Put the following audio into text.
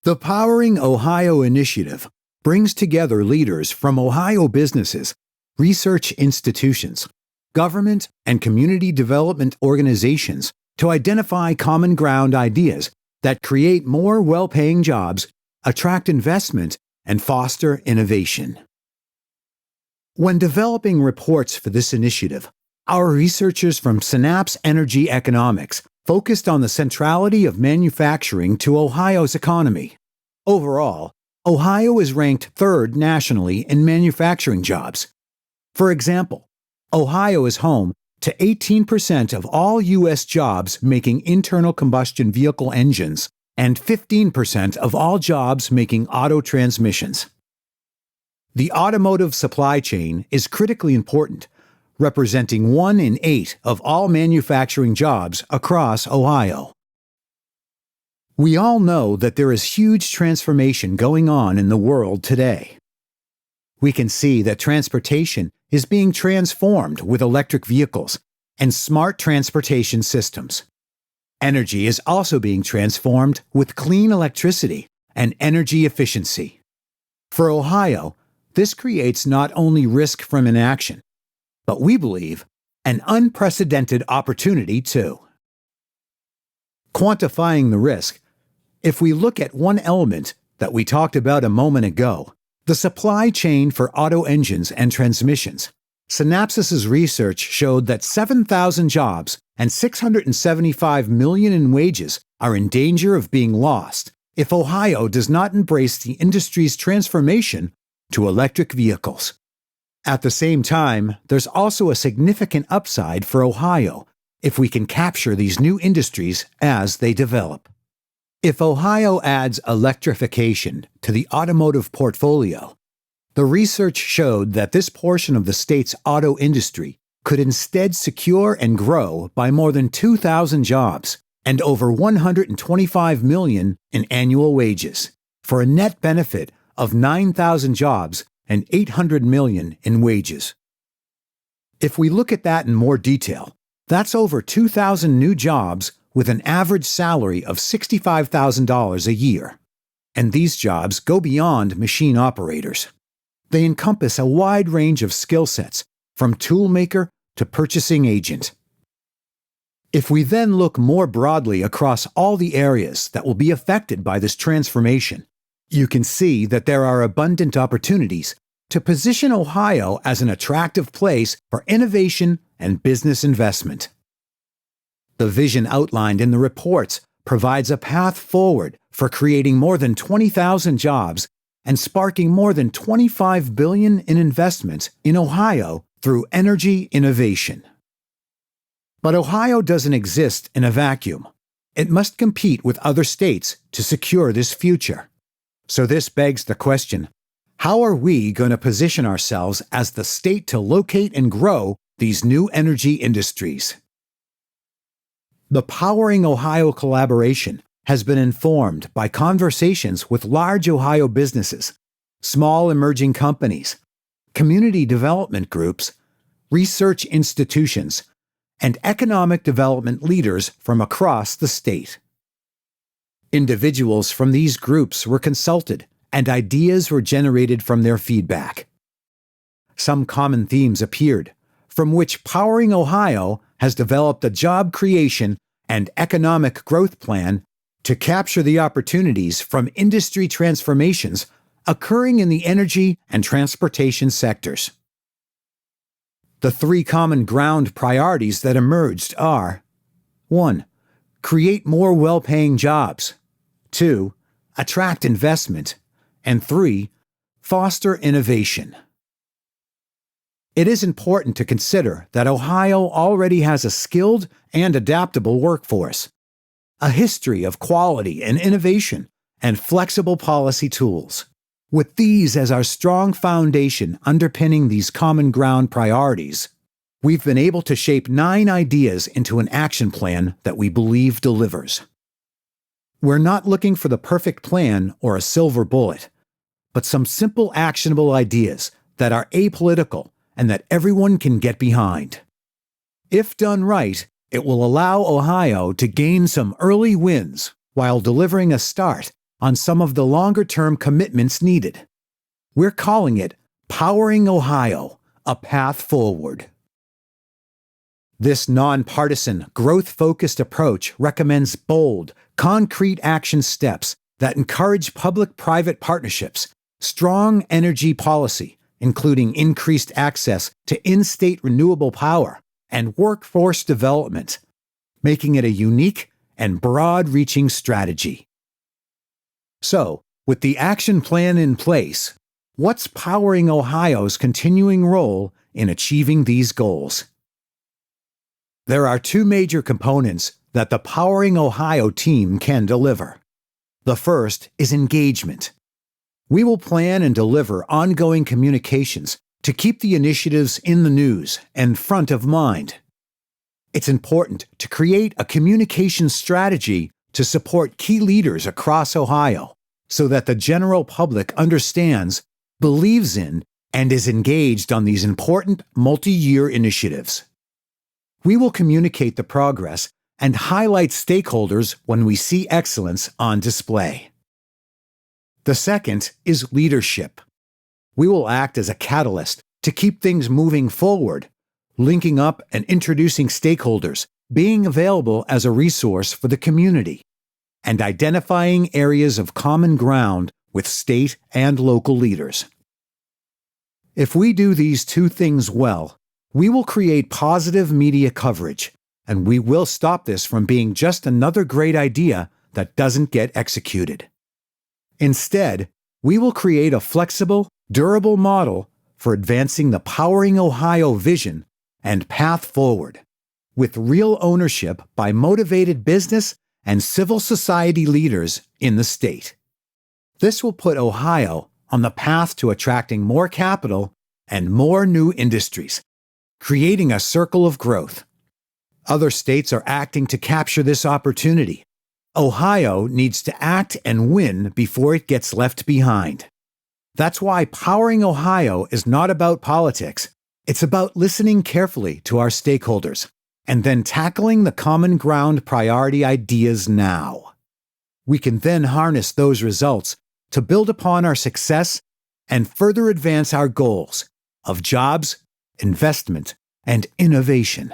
The Powering Ohio initiative brings together leaders from Ohio businesses, research institutions, government, and community development organizations to identify common ground ideas that create more well-paying jobs, attract investment, and foster innovation. When developing reports for this initiative, our researchers from Synapse Energy Economics focused on the centrality of manufacturing to Ohio's economy. Overall, Ohio is ranked third nationally in manufacturing jobs. For example, Ohio is home to 18% of all U.S. jobs making internal combustion vehicle engines and 15% of all jobs making auto transmissions. The automotive supply chain is critically important, representing 1 in 8 of all manufacturing jobs across Ohio. We all know that there is huge transformation going on in the world today. We can see that transportation is being transformed with electric vehicles and smart transportation systems. Energy is also being transformed with clean electricity and energy efficiency. For Ohio, this creates not only risk from inaction, but we believe an unprecedented opportunity too. Quantifying the risk, if we look at one element that we talked about a moment ago, the supply chain for auto engines and transmissions, Synapsys' research showed that 7,000 jobs and $675 million in wages are in danger of being lost if Ohio does not embrace the industry's transformation to electric vehicles. At the same time, there's also a significant upside for Ohio if we can capture these new industries as they develop. If Ohio adds electrification to the automotive portfolio, the research showed that this portion of the state's auto industry could instead secure and grow by more than 2,000 jobs and over $125 million in annual wages, for a net benefit of 9,000 jobs and $800 million in wages. If we look at that in more detail, that's over 2,000 new jobs with an average salary of $65,000 a year. And these jobs go beyond machine operators. They encompass a wide range of skill sets, from toolmaker to purchasing agent. If we then look more broadly across all the areas that will be affected by this transformation, you can see that there are abundant opportunities to position Ohio as an attractive place for innovation and business investment. The vision outlined in the reports provides a path forward for creating more than 20,000 jobs and sparking more than $25 billion in investments in Ohio through energy innovation. But Ohio doesn't exist in a vacuum. It must compete with other states to secure this future. So this begs the question, how are we going to position ourselves as the state to locate and grow these new energy industries? The Powering Ohio collaboration has been informed by conversations with large Ohio businesses, small emerging companies, community development groups, research institutions, and economic development leaders from across the state. Individuals from these groups were consulted, and ideas were generated from their feedback. Some common themes appeared, from which Powering Ohio has developed a job creation and economic growth plan to capture the opportunities from industry transformations occurring in the energy and transportation sectors. The 3 common ground priorities that emerged are: 1. Create more well-paying jobs. 2. Attract investment. And 3. Foster innovation. It is important to consider that Ohio already has a skilled and adaptable workforce, a history of quality and innovation, and flexible policy tools. With these as our strong foundation underpinning these common ground priorities, we've been able to shape 9 ideas into an action plan that we believe delivers. We're not looking for the perfect plan or a silver bullet, but some simple actionable ideas that are apolitical and that everyone can get behind. If done right, it will allow Ohio to gain some early wins while delivering a start on some of the longer-term commitments needed. We're calling it Powering Ohio, a Path Forward. This nonpartisan, growth-focused approach recommends bold, concrete action steps that encourage public-private partnerships, strong energy policy, including increased access to in-state renewable power, and workforce development, making it a unique and broad-reaching strategy. So, with the action plan in place, what's powering Ohio's continuing role in achieving these goals? There are two major components that the Powering Ohio team can deliver. The first is engagement. We will plan and deliver ongoing communications to keep the initiatives in the news and front of mind. It's important to create a communication strategy to support key leaders across Ohio so that the general public understands, believes in, and is engaged on these important multi-year initiatives. We will communicate the progress and highlight stakeholders when we see excellence on display. The second is leadership. We will act as a catalyst to keep things moving forward, linking up and introducing stakeholders, being available as a resource for the community, and identifying areas of common ground with state and local leaders. If we do these two things well, we will create positive media coverage, and we will stop this from being just another great idea that doesn't get executed. Instead, we will create a flexible, durable model for advancing the Powering Ohio vision and path forward, with real ownership by motivated business and civil society leaders in the state. This will put Ohio on the path to attracting more capital and more new industries, creating a circle of growth. Other states are acting to capture this opportunity. Ohio needs to act and win before it gets left behind. That's why Powering Ohio is not about politics. It's about listening carefully to our stakeholders and then tackling the common ground priority ideas now. We can then harness those results to build upon our success and further advance our goals of jobs, investment, and innovation.